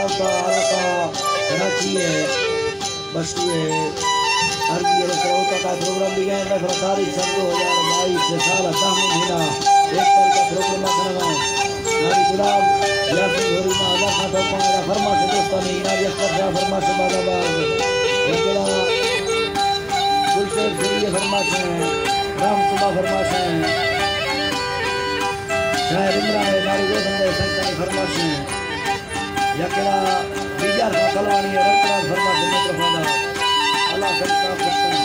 रास्ता आला कराची है बस्ती है हर की श्रोता का प्रोग्राम भी गया था तारीख 2022 साल 10 महीना 1 तारीख का प्रोग्राम करना नारी गुलाब यासिन घोरी में आजा खातो पारा फरमा से दोस्तानी नारी अख्तर शाह फरमा से बादाबाद बड़ा गुलशेर सुरिया फरमा से राम सुबह फरमा से शायर इमरान नारी गोदंदे संतानी फरमा से यकेला बिजार का कलवानी रंगराज फरमा से मित्रफादा अल्लाह सबका करता